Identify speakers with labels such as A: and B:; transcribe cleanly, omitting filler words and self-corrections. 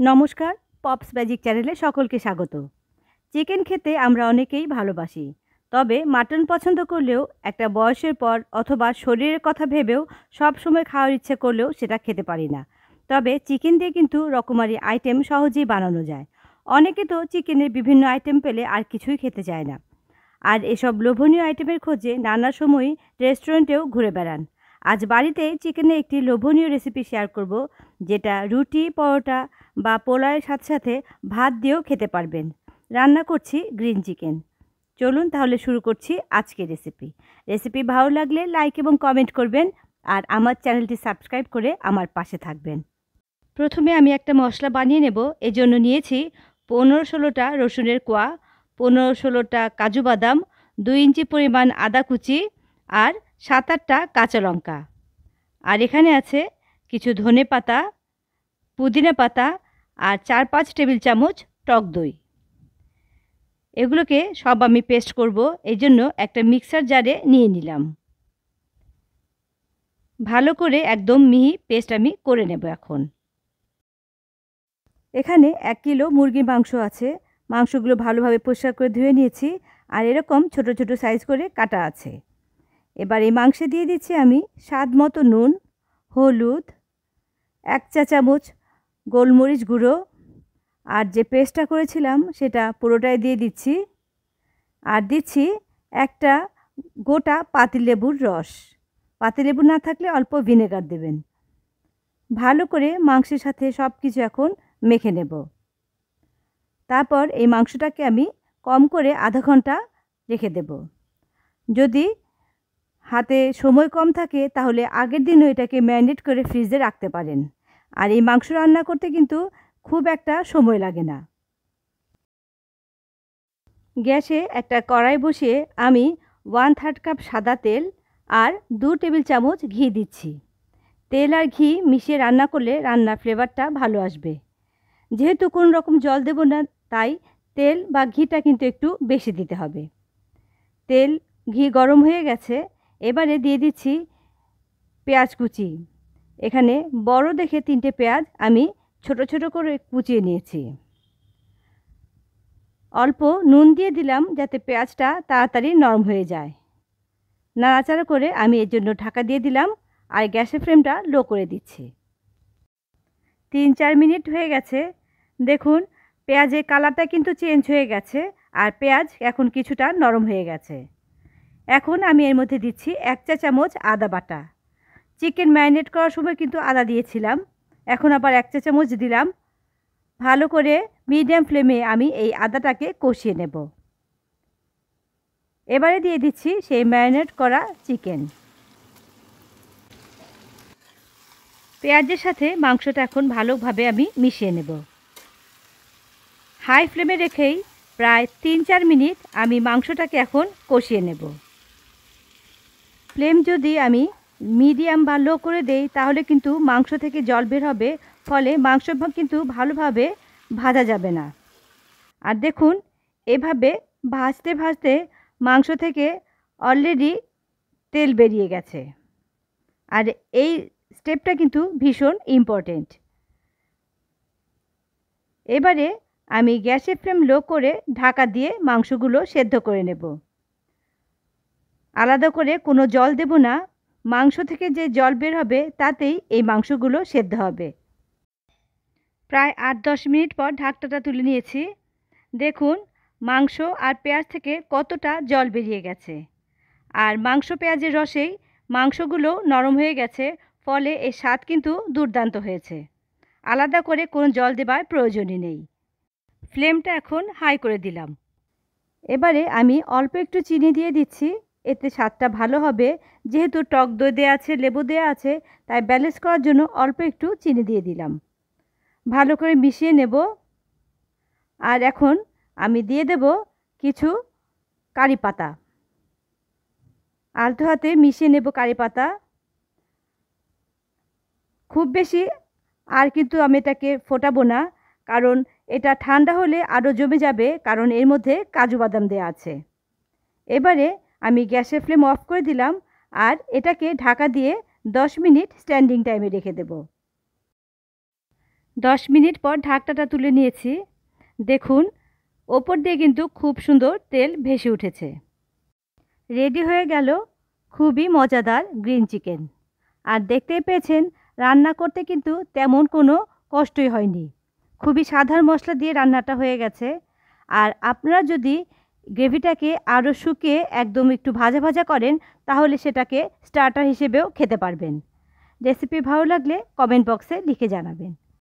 A: নমস্কার, pops magic চ্যানেলে সকলকে স্বাগত। চিকেন খেতে আমরা অনেকেই ভালোবাসি, তবে মাটন পছন্দ করলেও একটা বয়সের পর অথবা শরীরের কথা ভেবেও সব সময় খাওয়ার ইচ্ছে করলেও সেটা খেতে পারি না। তবে চিকেন দিয়ে কিন্তু রকমারি আইটেম সহজেই বানানো যায়। অনেকে তো চিকেনের বিভিন্ন আইটেম পেলে আর কিছুই খেতে চায় না, আর এসব লোভনীয় আইটেমের খোঁজে নানা সময়ই রেস্টুরেন্টেও ঘুরে বেড়ান। আজ বাড়িতে চিকেনের একটি লোভনীয় রেসিপি শেয়ার করব, যেটা রুটি, পরোটা বা পোলাওয়ের সাথে সাথে ভাত দিয়েও খেতে পারবেন। রান্না করছি গ্রিন চিকেন। চলুন তাহলে শুরু করছি আজকের রেসিপি ভালো লাগলে লাইক এবং কমেন্ট করবেন, আর আমার চ্যানেলটি সাবস্ক্রাইব করে আমার পাশে থাকবেন। প্রথমে আমি একটা মশলা বানিয়ে নেব। এজন্য নিয়েছি 15-16টা রসুনের কোয়া, 15-16টা কাজু বাদাম, 2 ইঞ্চি পরিমাণ আদা কুচি আর 7-8টা কাঁচা লঙ্কা। আর এখানে আছে কিছু ধনে পাতা, পুদিনা পাতা আর 4-5 টেবিল চামচ টক দই। এগুলোকে সব আমি পেস্ট করব, এই জন্য একটা মিক্সার জারে নিয়ে নিলাম। ভালো করে একদম মিহি পেস্ট আমি করে নেব। এখন এখানে 1 কিলো মুরগির মাংস আছে। মাংসগুলো ভালোভাবে পরিষ্কার করে ধুয়ে নিয়েছি, আর এরকম ছোট ছোট সাইজ করে কাটা আছে। এবার এই মাংসে দিয়ে দিচ্ছি আমি স্বাদ মতো নুন, হলুদ, 1 চা চামচ গোলমরিচ গুঁড়ো, আর যে পেস্টটা করেছিলাম সেটা পুরোটাই দিয়ে দিচ্ছি। আর দিচ্ছি একটা গোটা পাতিলেবুর রস। পাতিলেবু না থাকলে অল্প ভিনেগার দেবেন। ভালো করে মাংসের সাথে সব কিছু এখন মেখে নেব। তারপর এই মাংসটাকে আমি কম করে আধা ঘন্টা রেখে দেব। যদি হাতে সময় কম থাকে তাহলে আগের দিনও এটাকে ম্যারিনেট করে ফ্রিজে রাখতে পারেন। আর এই মাংস রান্না করতে কিন্তু খুব একটা সময় লাগে না। গ্যাসে একটা কড়াই বসিয়ে আমি 1/3 কাপ সাদা তেল আর 2 টেবিল চামচ ঘি দিচ্ছি। তেল আর ঘি মিশিয়ে রান্না করলে রান্নার ফ্লেভারটা ভালো আসবে। যেহেতু কোনো রকম জল দেব না, তাই তেল বা ঘিটা কিন্তু একটু বেশি দিতে হবে। তেল ঘি গরম হয়ে গেছে, এবারে দিয়ে দিচ্ছি পেঁয়াজ কুচি। এখানে বড় দেখে 3টে পেঁয়াজ আমি ছোট ছোট করে কুচিয়ে নিয়েছি। অল্প নুন দিয়ে দিলাম যাতে পেঁয়াজটা তাড়াতাড়ি নরম হয়ে যায়। নাড়াচাড়া করে আমি এর জন্য ঢাকা দিয়ে দিলাম, আর গ্যাসের ফ্লেমটা লো করে দিচ্ছি। 3-4 মিনিট হয়ে গেছে। দেখুন পেঁয়াজের কালারটা কিন্তু চেঞ্জ হয়ে গেছে, আর পেঁয়াজ এখন কিছুটা নরম হয়ে গেছে। এখন আমি এর মধ্যে দিচ্ছি 1 চা চামচ আদা বাটা। চিকেন ম্যারিনেট করার সময় কিন্তু আদা দিয়েছিলাম, এখন আবার 1 চা চামচ দিলাম। ভালো করে মিডিয়াম ফ্লেমে আমি এই আদাটাকে কষিয়ে নেব। এবারে দিয়ে দিচ্ছি সেই ম্যারিনেট করা চিকেন। পেঁয়াজের সাথে মাংসটা এখন ভালোভাবে আমি মিশিয়ে নেব। হাই ফ্লেমে রেখেই প্রায় 3-4 মিনিট আমি মাংসটাকে এখন কষিয়ে নেব। ফ্লেম যদি আমি মিডিয়াম বা লো করে দেই তাহলে কিন্তু মাংস থেকে জল বের হবে, ফলে মাংস কিন্তু ভালোভাবে ভাজা যাবে না। আর দেখুন এভাবে ভাজতে ভাজতে মাংস থেকে অলরেডি তেল বেরিয়ে গেছে, আর এই স্টেপটা কিন্তু ভীষণ ইম্পর্টেন্ট। এবারে আমি গ্যাসের ফ্লেম লো করে ঢাকা দিয়ে মাংসগুলো সেদ্ধ করে নেব। আলাদা করে কোনো জল দেব না, মাংস থেকে যে জল বের হবে তাতেই এই মাংসগুলো সেদ্ধ হবে। প্রায় 8-10 মিনিট পর ঢাকনাটা তুলে নিয়েছি। দেখুন মাংস আর পেঁয়াজ থেকে কতটা জল বেরিয়ে গেছে, আর মাংস পেঁয়াজের রসেই মাংসগুলো নরম হয়ে গেছে, ফলে এর স্বাদ কিন্তু দুর্দান্ত হয়েছে। আলাদা করে কোনো জল দেবার প্রয়োজনই নেই। ফ্লেমটা এখন হাই করে দিলাম। এবারে আমি অল্প একটু চিনি দিয়ে দিচ্ছি, এতে স্বাদটা ভালো হবে। যেহেতু টক দই দেওয়া আছে, লেবু দেওয়া আছে, তাই ব্যালেন্স করার জন্য অল্প একটু চিনি দিয়ে দিলাম। ভালো করে মিশিয়ে নেব। আর এখন আমি দিয়ে দেব কিছু কারি পাতা। আলতো হাতে মিশিয়ে নেব কারি পাতা। খুব বেশি আর কিন্তু আমি এটাকে ফোটাবো না, কারণ এটা ঠান্ডা হলে আরও জমে যাবে, কারণ এর মধ্যে কাজু বাদাম দেওয়া আছে। এবারে আমি গ্যাসের ফ্লেম অফ করে দিলাম, আর এটাকে ঢাকা দিয়ে 10 মিনিট স্ট্যান্ডিং টাইমে রেখে দেব। 10 মিনিট পর ঢাকনাটা তুলে নিয়েছি। দেখুন ওপর দিয়ে কিন্তু খুব সুন্দর তেল ভেসে উঠেছে। রেডি হয়ে গেল খুবই মজাদার গ্রিন চিকেন। আর দেখতেই পেয়েছেন রান্না করতে কিন্তু তেমন কোনো কষ্টই হয়নি। খুবই সাধারণ মশলা দিয়ে রান্নাটা হয়ে গেছে। আর আপনারা যদি গ্রেভিটাকে আরও শুকিয়ে একদম একটু ভাজা ভাজা করেন তাহলে সেটাকে স্টার্টার হিসেবেও খেতে পারবেন। রেসিপি ভালো লাগলে কমেন্ট বক্সে লিখে জানাবেন।